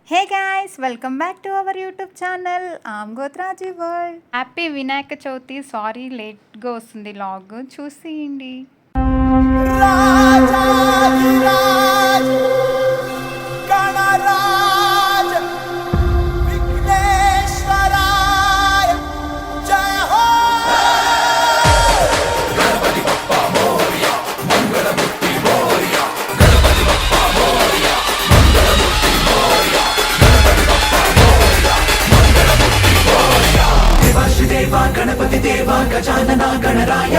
Hey guys, welcome back to our YouTube channel Gotraji world. Happy Vinayaka Chavithi. Sorry లేట్గా వస్తుంది log, చూసేయండి. गणपति देवा गजानना गणराय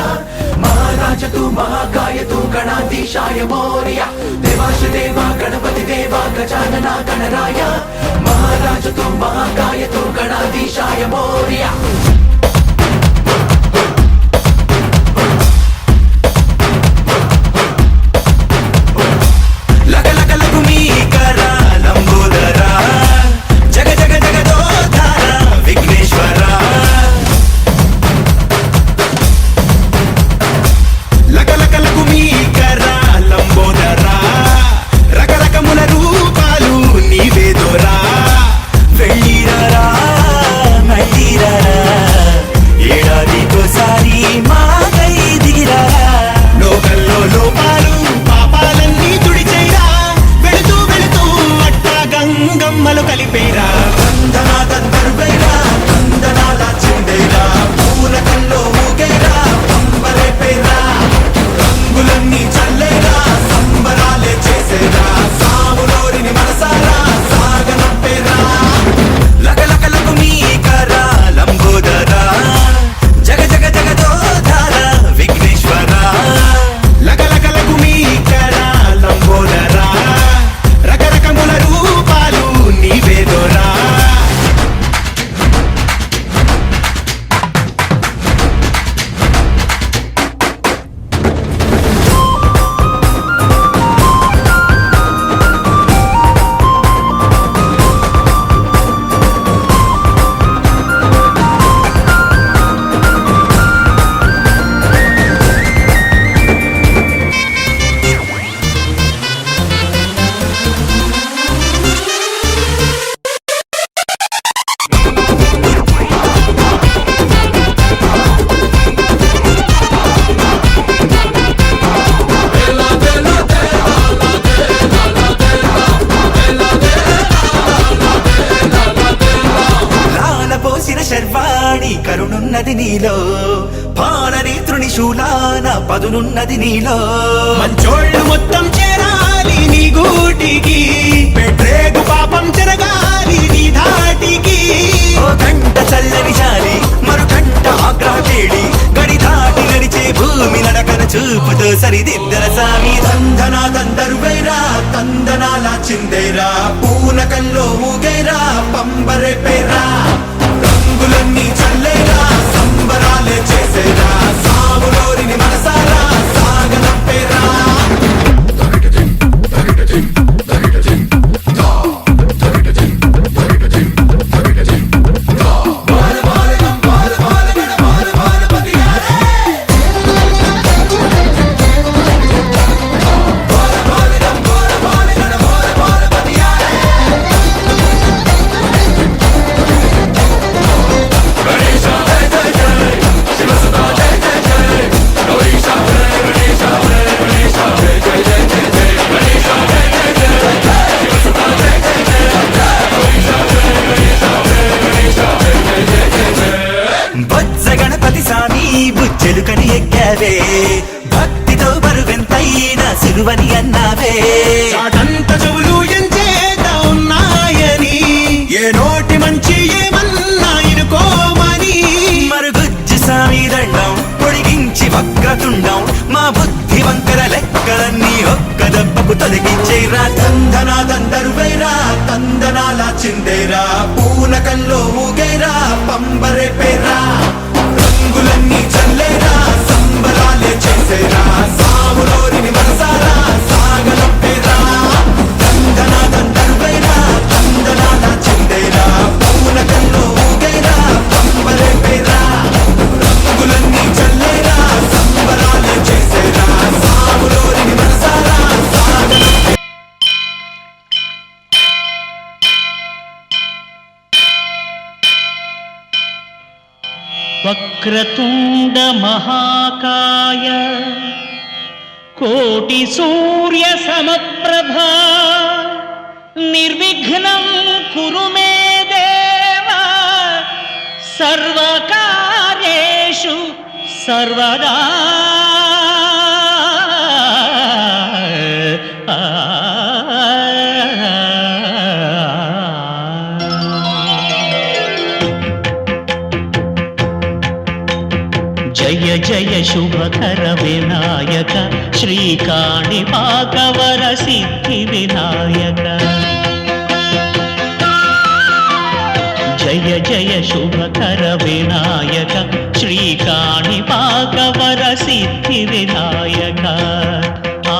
महाराज तू महाकाय तू गणाधीशाय मोरया. देवाश देवा गणपति देवा गजानना गणराय महाराज तू महाकाय तू गणाधीशाय मोरया. శర్వాణి కరుణున్నది నీలో, పాలనేత్రుని శూలాన పదునున్నది నీలో. మంచోళ్ళు మొత్తం చేరాలి నీ గూటికి, పెట్టేగు పాపం చెరగాలి నీ ధాటికి. ఓ గంట చల్లని జాలి మరు గంట ఆగ్రహేడి, గడి దాటి నడిచే భూమి నడకన చూపుతో సరిదిద్దర సామి. తందనా తందరువేరా తందనాల చిందేరా, పూనకల్లో ఊగేరా పంబరే పేరా. రంగులన్నీ చల్లేరా సంబరాలే చేసేరా, సాములోరిని మనసారా సాగనంపేరా. చెలుకని ఎక్కావే, భక్తితో బరువెంతైనా సిలువని అన్నావే. చాటంత చెవులు ఎంచేత ఉన్నాయని, ఏ నోటి మంచి ఏమన్నా ఇనుకోమని. మరుగుజ్జు సామి దండం పొడిగించి వక్రతుండం, మా బుద్ధి వంకర లెక్కలన్నీ ఒక్క దెబ్బకు తొలగించేరా. తందనా తందరువేరా తందనాల చిందేరా, పూనకల్లో ఊగేరా పంబరే పేరా. రంగులన్నీ చల్లేరా సంబరాలే చేసేరా, సాములోరిని మనసారా సాగనంపేరా. తందనా తందరువేరా తందనాల చిందేరా, పూనకల్లో ఊగేరా పంబరే పేరా. రంగులన్నీ చల్లేరా సంబరాలే చేసేరా, సాములోరిని మనసారా సాగనంపేరా. వక్రతుండ మహాకాయ కోటి సూర్య సమప్రభా నిర్విఘ్నం కురు మే దేవ సర్వకార్యేషు సర్వదా. జయ జయ శుభకర వినాయక శ్రీకాణిపాకవర సిద్ధి వినాయక. జయ జయ శుభకర వినాయక శ్రీకాణిపాకవర సిద్ధి వినాయక. ఆ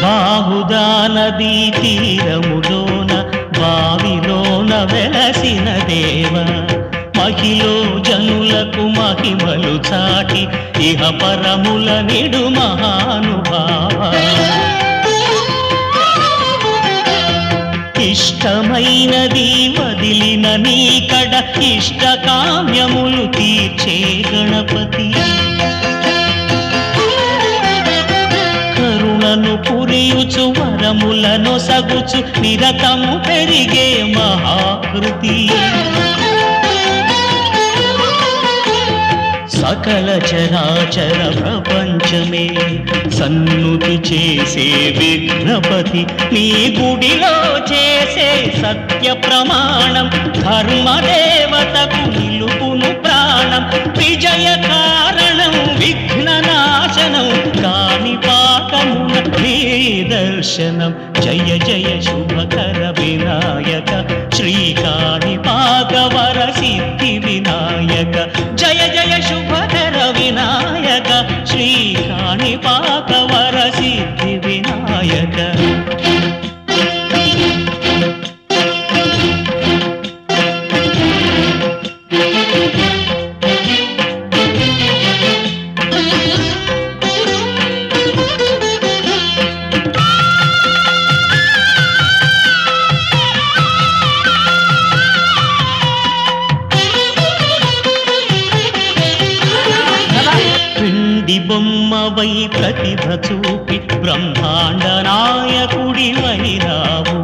బాహుదా నదీ తీరములోన బావిలోన వెలసిన దేవ మహిలో జనులకు మహిమలు చాటి ఇహ పరముల నిడు మహానుభావ. ఇష్టమైనది వదిలిన నీకడ ఇష్ట కామ్యములు తీర్చే గణపతి. కరుణను పురియుచు వరములను సగుచు నిరతము పెరిగే మహాకృతి. సకల చరాచర ప్రపంచమే సన్నుతి చేసే విఘ్నపతి. నీ గుడిలో చేసే సత్య ప్రమాణం ధర్మదేవతకు నిలుపును ప్రాణం. విజయ కారణం విఘ్ననాశనం కాణిపాకమున నీ దర్శనం. జయ జయ శుభకర వినాయక శ్రీకాణిపాకవర సిద్ధి వినాయక. జయ జయ శుభకర వినాయక శ్రీకాణిపాకవర సిద్ధి వినాయక. బొమ్మవై ప్రతిభ చూపి బ్రహ్మాండ నాయకుడి వైరావు.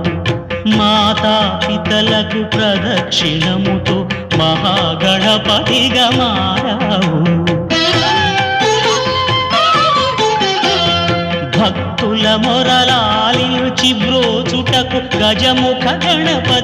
మాతా పితలకు ప్రదక్షిణముతో మహాగణపతిగా మారావు. భక్తుల మొరలాలి గజముఖ గణపతి